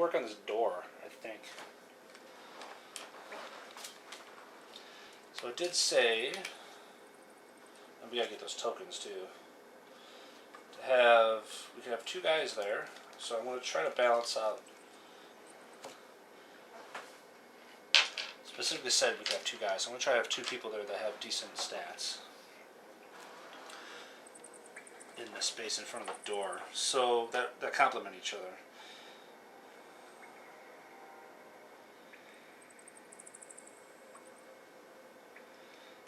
work on this door, I think. So it did say, and we gotta get those tokens too. We can have 2 guys there, so I'm going to try to balance out. Specifically said we can have 2 guys, so I'm going to try to have 2 people there that have decent stats in the space in front of the door, so that complement each other.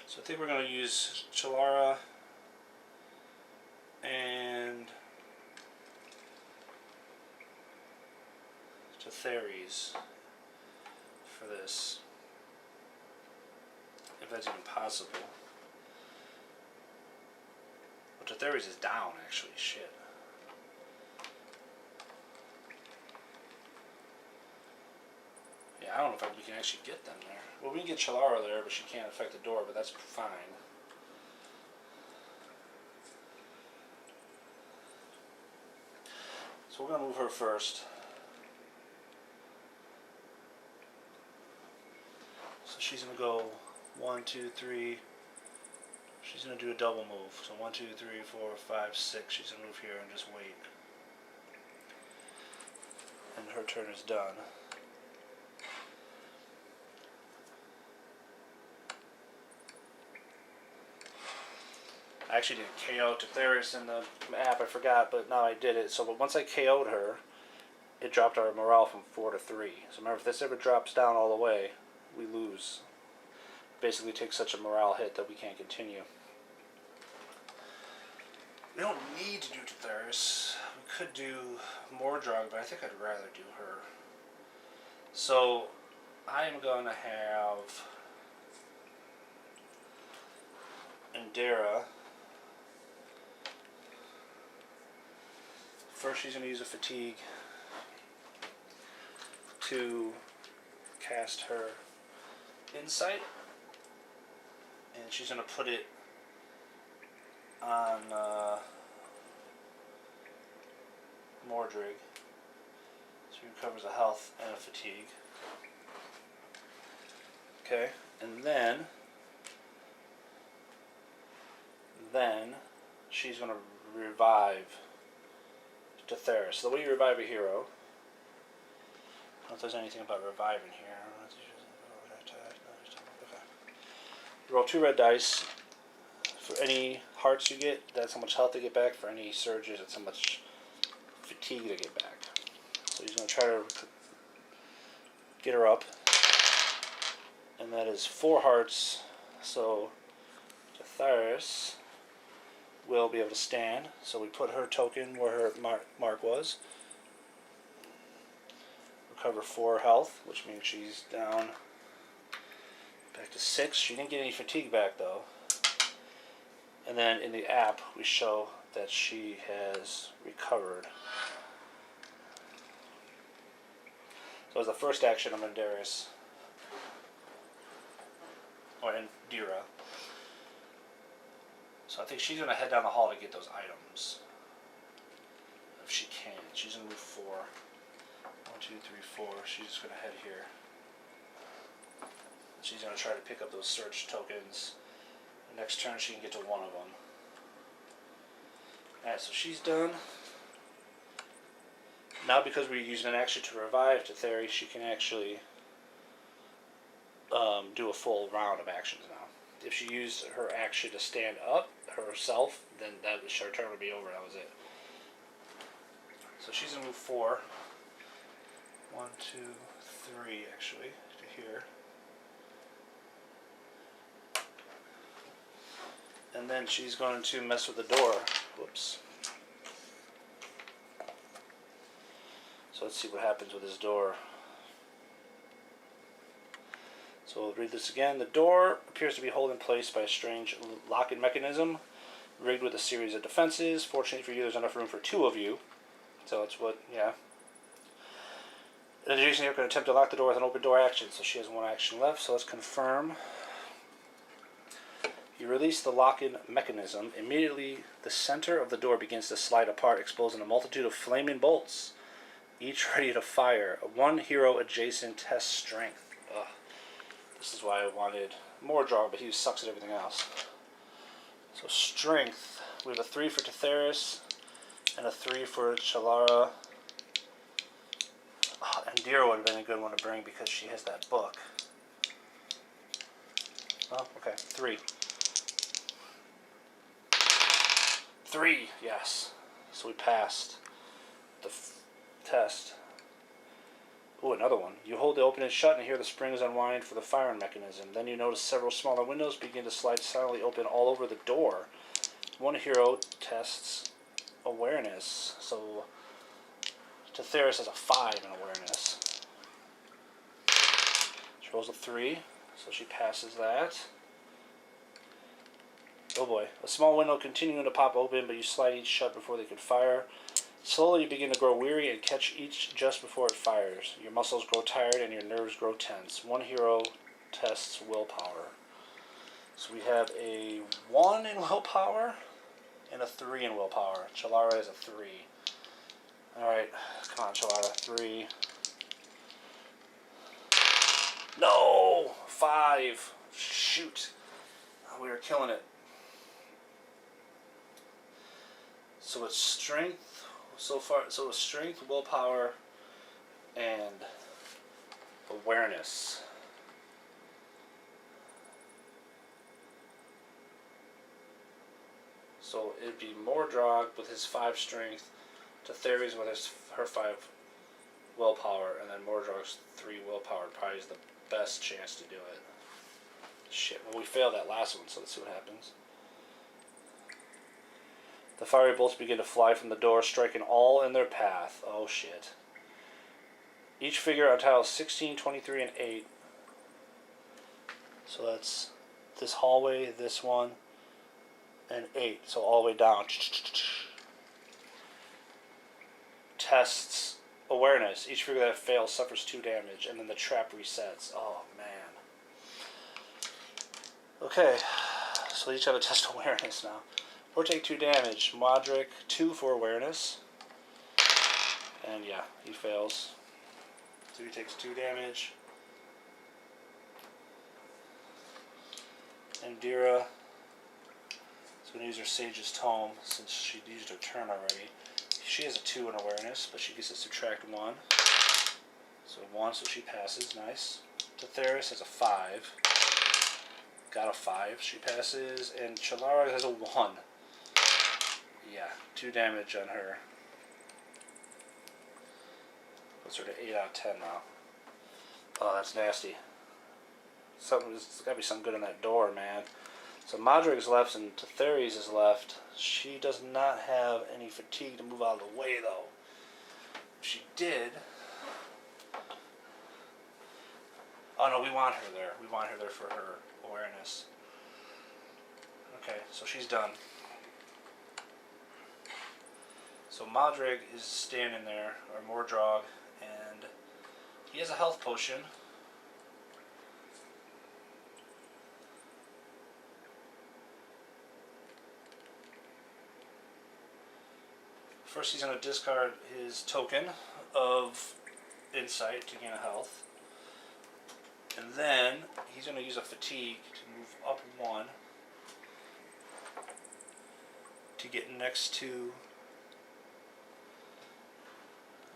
So I think we're going to use Chilara and Theres for this, if that's even possible. But Theres is down, actually. Shit. Yeah, I don't know if we can actually get them there. Well, we can get Chilara there, but she can't affect the door, but that's fine. So we're going to move her first. So she's going to go 1, 2, 3. She's going to do a double move. So 1, 2, 3, 4, 5, 6. She's going to move here and just wait. And her turn is done. I actually didn't KO Theres in the app, I forgot, but now I did it. So once I KO'd her, it dropped our morale from 4 to 3. So remember, if this ever drops down all the way, we lose. Basically takes such a morale hit that we can't continue. We don't need to do Theres. We could do Mordrog, but I think I'd rather do her. So I'm going to have Indira. First, she's going to use a fatigue to cast her insight, and she's going to put it on Mordrig, so he recovers a health and a fatigue. Okay, and then she's going to revive Theres. So the way you revive a hero, I don't know if there's anything about reviving here. Okay. You roll 2 red dice. For any hearts you get, that's how much health they get back. For any surges, that's how much fatigue they get back. So he's going to try to get her up. And that is 4 hearts. So Theres will be able to stand. So we put her token where her mark was. Recover 4 health, which means she's down back to 6. She didn't get any fatigue back though. And then in the app we show that she has recovered. So as the first action, I'm Indira. Or Indira. So I think she's going to head down the hall to get those items. If she can. She's going to move 4. 1, 2, 3, 4. She's just going to head here. She's going to try to pick up those search tokens. The next turn she can get to one of them. Alright, so she's done. Now because we're using an action to revive Theres, she can actually do a full round of actions now. If she used her action to stand up herself, then that was, her turn would be over. That was it. So she's going to move 4. 1, 2, 3 actually, to here. And then she's going to mess with the door. Whoops. So let's see what happens with this door. So we'll read this again. The door appears to be held in place by a strange locking mechanism, rigged with a series of defenses. Fortunately for you, there's enough room for 2 of you. So it's what, yeah. In addition, you're going to attempt to lock the door with an open door action. So she has 1 action left. So let's confirm. You release the lock-in mechanism. Immediately, the center of the door begins to slide apart, exposing a multitude of flaming bolts. each ready to fire. One hero adjacent tests strength. Ugh. This is why I wanted Mordrog, but he sucks at everything else. So strength. We have a 3 for Tetheris and a 3 for Chalara. Oh, and Dira would have been a good one to bring because she has that book. Oh, okay. 3. 3, yes. So we passed the test. Ooh, another one. You hold the opening shut and hear the springs unwind for the firing mechanism. Then you notice several smaller windows begin to slide silently open all over the door. One hero tests awareness. So Tetheris has a 5 in awareness. She rolls a 3, so she passes that. Oh boy. A small window continuing to pop open, but you slide each shut before they could fire. Slowly you begin to grow weary and catch each just before it fires. Your muscles grow tired and your nerves grow tense. One hero tests willpower. So we have a 1 in willpower and a 3 in willpower. Chalara is a 3. Alright, come on Chalara, 3. No! 5! Shoot! We were killing it. So it's strength so far. So it's strength, willpower, and awareness. So it'd be Mordrog with his 5 strength, Tetheris with her 5 willpower, and then Mordrog's 3 willpower probably is the best chance to do it. Shit, well we failed that last one, so let's see what happens. The fiery bolts begin to fly from the door, striking all in their path. Oh shit. Each figure on tiles 16, 23, and 8. So that's this hallway, this one, and 8. So all the way down. Tests awareness. Each figure that fails suffers 2 damage, and then the trap resets. Oh man. Okay, so they each have a test awareness now. Or take 2 damage. Modric, 2 for awareness. And yeah, he fails. So he takes 2 damage. And Dira is going to use her Sage's Tome since she used her turn already. She has a 2 in awareness, but she gets to subtract 1. So 1, so she passes. Nice. Tetheris has a 5. Got a 5. She passes. And Chalara has a 1. Yeah, 2 damage on her. Puts her to 8 out of 10 now. Oh, that's nasty. There's got to be something good in that door, man. So Modric's left and Tetheris is left. She does not have any fatigue to move out of the way, though. If she did... Oh, no, we want her there. We want her there for her awareness. Okay, so she's done. So Modric is standing there, or Mordrog, and he has a health potion. First he's going to discard his token of insight to gain a health. And then he's going to use a fatigue to move up 1 to get next to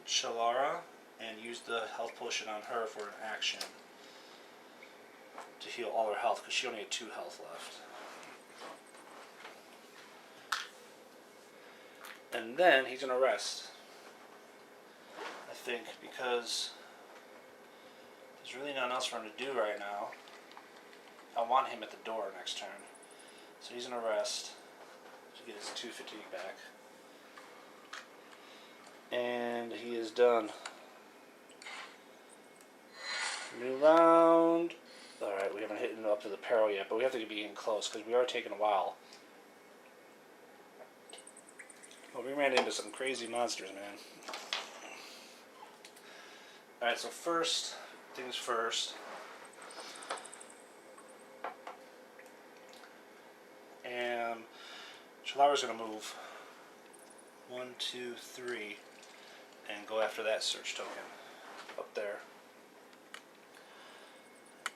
Chalara and use the health potion on her for an action to heal all her health because she only had 2 health left. And then he's going to rest, I think, because there's really nothing else for him to do right now. I want him at the door next turn. So he's going to rest to get his 2 fatigue back. And he is done. New round. Alright, we haven't hit up to the peril yet, but we have to be getting close because we are taking a while. Well, we ran into some crazy monsters, man. Alright, so first things first. And Chalara's going to move 1, 2, 3. and go after that search token up there.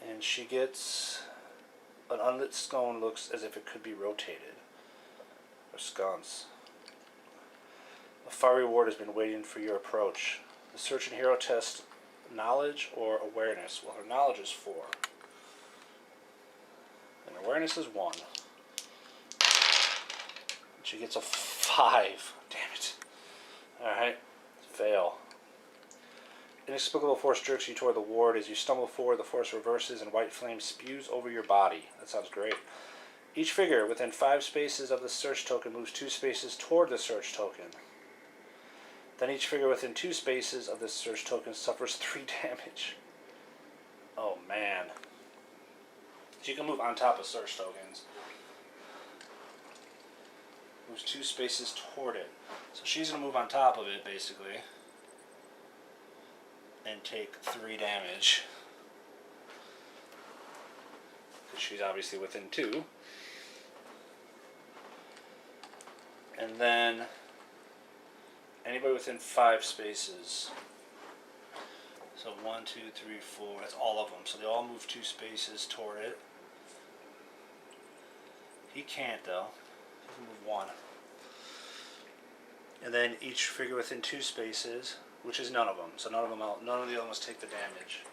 And she gets an unlit stone, looks as if it could be rotated or sconce. A fiery reward has been waiting for your approach. The search and hero test knowledge or awareness. Well, her knowledge is 4. And awareness is 1. She gets a 5. Damn it. Alright. Fail. Inexplicable force jerks you toward the ward. As you stumble forward, the force reverses and white flame spews over your body. That sounds great. Each figure within 5 spaces of the search token moves 2 spaces toward the search token. Then each figure within 2 spaces of this search token suffers 3 damage. Oh man. So you can move on top of search tokens. Moves 2 spaces toward it. So she's going to move on top of it, basically. And take 3 damage. Because she's obviously within 2. And then anybody within 5 spaces. So 1, 2, 3, 4. That's all of them. So they all move 2 spaces toward it. He can't though. He can move 1. And then each figure within 2 spaces, which is none of them. So none of the other ones take the damage.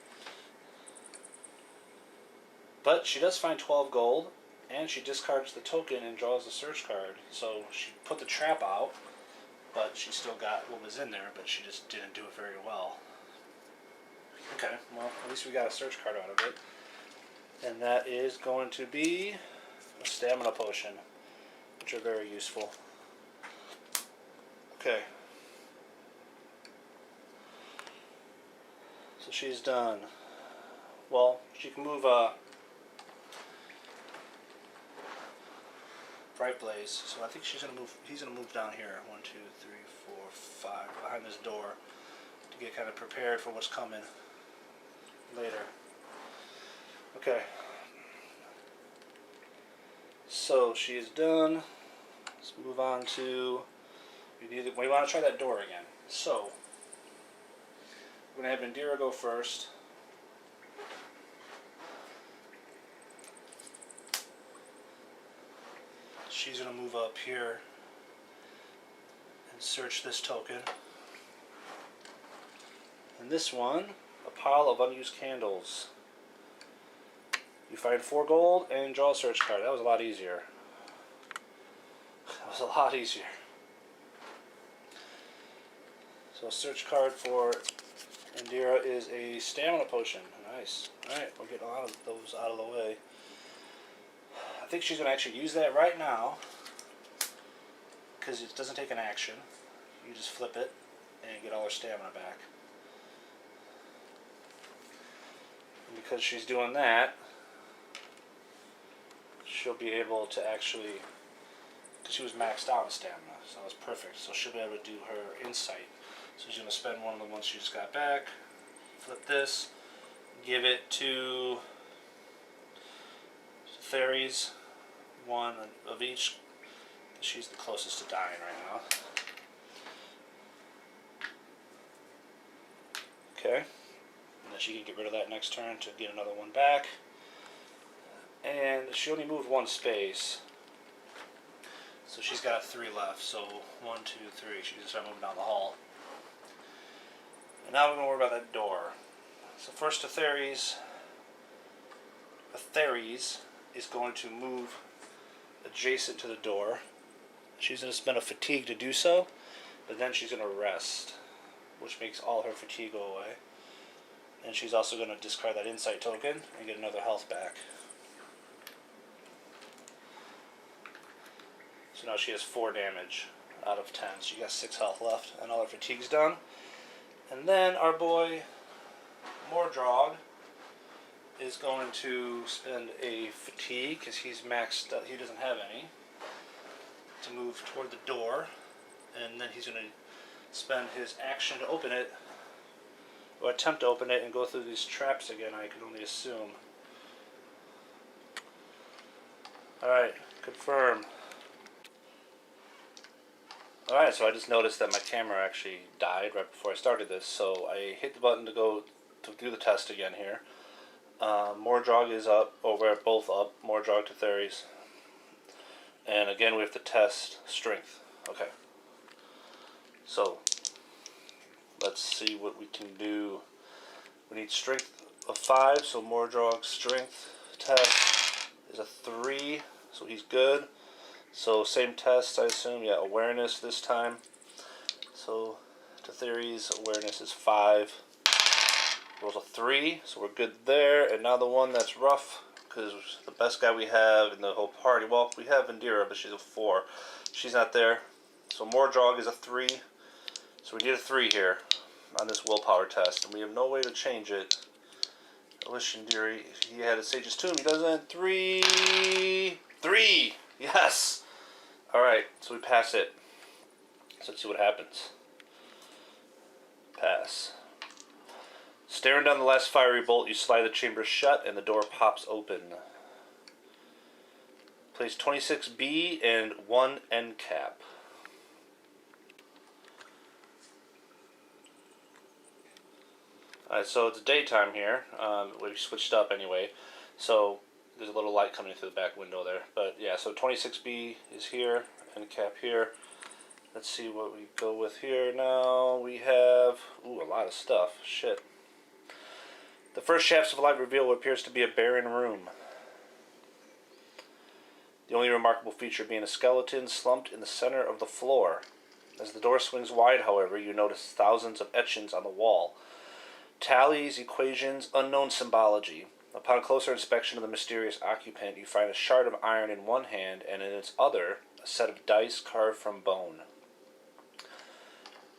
But she does find 12 gold, and she discards the token and draws the search card. So she put the trap out, but she still got what was in there, but she just didn't do it very well. Okay, well, at least we got a search card out of it. And that is going to be a stamina potion, which are very useful. Okay. So she's done. Well, she can move Bright Blaze. So I think she's gonna move. He's gonna move down here. 1, 2, 3, 4, 5 behind this door to get kind of prepared for what's coming later. Okay. So she is done. Let's move on to. We want to try that door again. So we're going to have Indira go first. She's going to move up here and search this token. And this one, a pile of unused candles. You find 4 gold and draw a search card. That was a lot easier. That was a lot easier. So a search card for Indira is a stamina potion. Nice. Alright, we're getting a lot of those out of the way. I think she's going to actually use that right now, because it doesn't take an action. You just flip it and get all her stamina back. And because she's doing that, she'll be able to actually, because she was maxed out in stamina, so that was perfect. So she'll be able to do her insight. So she's going to spend one of the ones she just got back, flip this, give it to Theres, 1 of each. She's the closest to dying right now. Okay, and then she can get rid of that next turn to get another one back. And she only moved 1 space, so she's got 3 left. So 1, 2, 3. She can start moving down the hall. And now we're going to worry about that door. So first, Theres is going to move adjacent to the door. She's going to spend a fatigue to do so, but then she's going to rest, which makes all her fatigue go away. And she's also going to discard that insight token and get another health back. So now she has 4 damage out of 10. She got 6 health left, and all her fatigue's done. And then our boy Mordrog is going to spend a fatigue, because he's maxed out, he doesn't have any, to move toward the door. And then he's going to spend his action to open it, or attempt to open it, and go through these traps again, I can only assume. Alright, confirm. Alright, so I just noticed that my camera actually died right before I started this, so I hit the button to go to do the test again here. Mordrog is up, over at both up, Mordrog to Theres. And again we have to test strength. Okay. So, let's see what we can do. We need strength of 5, so Mordrog's strength test is a 3, so he's good. So same test, I assume. Yeah, awareness this time. So to Theres, awareness is 5. Rolls a 3, so we're good there. And now the one that's rough, because the best guy we have in the whole party. Well, we have Indira, but she's a 4. She's not there. So Mordrog is a 3. So we need a 3 here on this willpower test, and we have no way to change it. I wish Indira, he had a Sage's Tomb. He doesn't. 3. 3. Yes. Alright, so we pass it. So let's see what happens. Pass. Staring down the last fiery bolt, you slide the chamber shut and the door pops open. Place 26B and 1 end cap. Alright, so it's daytime here. We switched up anyway. So there's a little light coming through the back window there. But yeah, so 26B is here, end cap here. Let's see what we go with here now. We have, ooh, a lot of stuff. Shit. The first shafts of light reveal what appears to be a barren room. The only remarkable feature being a skeleton slumped in the center of the floor. As the door swings wide, however, you notice thousands of etchings on the wall. Tallies, equations, unknown symbology. Upon closer inspection of the mysterious occupant, you find a shard of iron in one hand, and in its other, a set of dice carved from bone.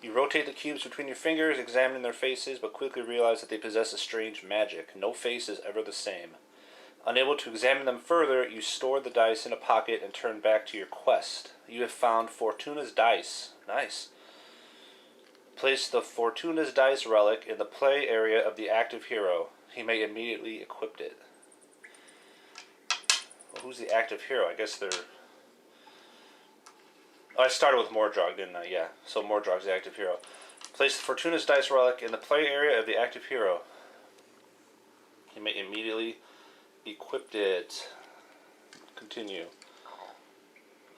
You rotate the cubes between your fingers, examining their faces, but quickly realize that they possess a strange magic. No face is ever the same. Unable to examine them further, you store the dice in a pocket and turn back to your quest. You have found Fortuna's dice. Nice. Place the Fortuna's dice relic in the play area of the active hero. He may immediately equip it. Well, who's the active hero? I guess they're... Oh, I started with Mordrog, didn't I? Yeah, so Mordrog's the active hero. Place the Fortuna's dice relic in the play area of the active hero. He may immediately equip it. Continue.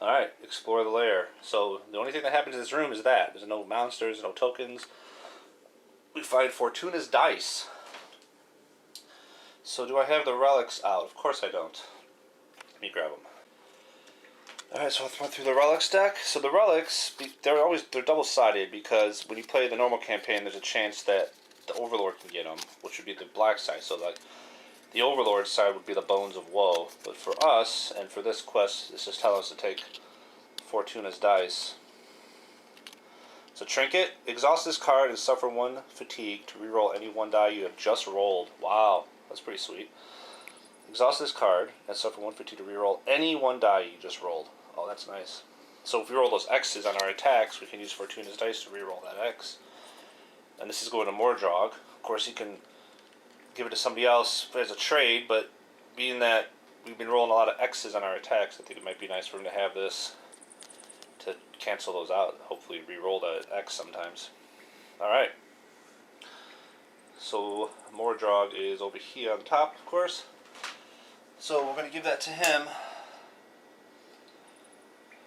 Alright, explore the lair. So, the only thing that happens in this room is that. There's no monsters, no tokens. We find Fortuna's dice. So, do I have the relics out? Of course I don't. Let me grab them. Alright, so I went through the relics deck. So the relics, they're double-sided because when you play the normal campaign, there's a chance that the Overlord can get them, which would be the black side. So like the Overlord side would be the Bones of Woe. But for us, and for this quest, this is telling us to take Fortuna's dice. So Trinket, exhaust this card and suffer 1 fatigue to reroll any 1 die you have just rolled. Wow, that's pretty sweet. Exhaust this card and suffer 1 fatigue to reroll any 1 die you just rolled. Oh, that's nice. So if we roll those X's on our attacks, we can use Fortuna's dice to reroll that X. And this is going to Mordrog. Of course, he can give it to somebody else as a trade, but being that we've been rolling a lot of X's on our attacks, I think it might be nice for him to have this to cancel those out. Hopefully re-roll that X sometimes. Alright. So Mordrog is over here on top, of course. So we're going to give that to him.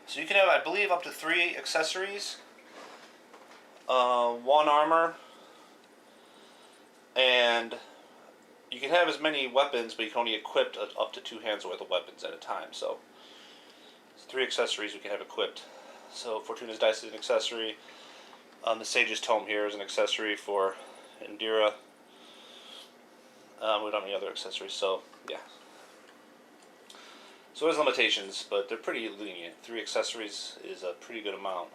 So you can have, I believe, up to 3 accessories. 1 armor. And you can have as many weapons, but you can only equip up to 2 hands worth of weapons at a time. So it's 3 accessories we can have equipped. So Fortuna's dice is an accessory. The Sage's Tome here is an accessory for Indira. We don't have any other accessories, so yeah. So there's limitations, but they're pretty lenient. 3 accessories is a pretty good amount.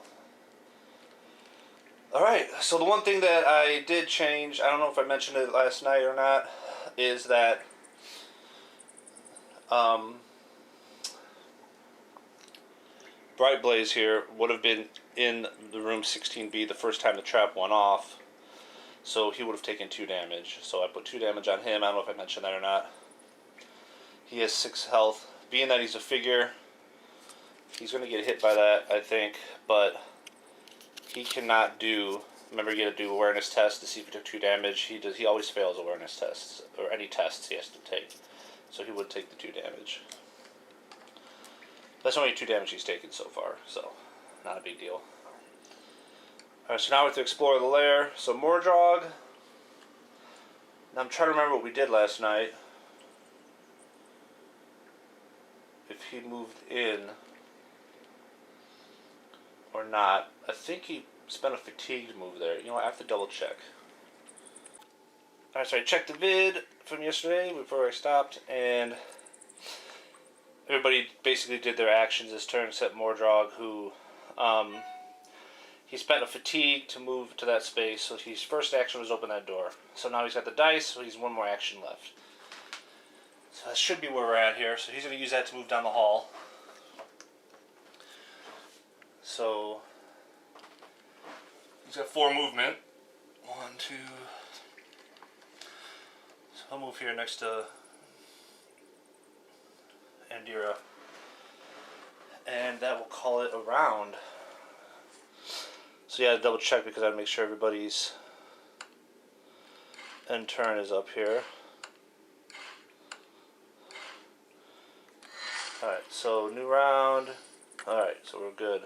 Alright, so the one thing that I did change, I don't know if I mentioned it last night or not, is that Bright Blaze here would have been in the room 16B the first time the trap went off, so he would have taken 2 damage. So I put 2 damage on him. I don't know if I mentioned that or not. He has 6 health. Being that he's a figure, he's going to get hit by that, I think, but he cannot do. Remember, you got to do awareness tests to see if he took 2 damage. He always fails awareness tests or any tests he has to take. So he would take the 2 damage. That's only 2 damage he's taken so far, so not a big deal. Alright, so now we have to explore the lair. So Mordrog. Now I'm trying to remember what we did last night. If he moved in or not. I think he spent a fatigued move there. You know what, I have to double check. Alright, so I checked the vid from yesterday before I stopped, and everybody basically did their actions this turn except Mordrog, who he spent a fatigue to move to that space, so his first action was open that door. So now he's got the dice, so he's 1 more action left. So that should be where we're at here. So he's going to use that to move down the hall. So he's got 4 movement. 1, 2. So I'll move here next to Andira. And that will call it a round. So yeah, I double check because I make sure everybody's end turn is up here. Alright, so new round. Alright, so we're good.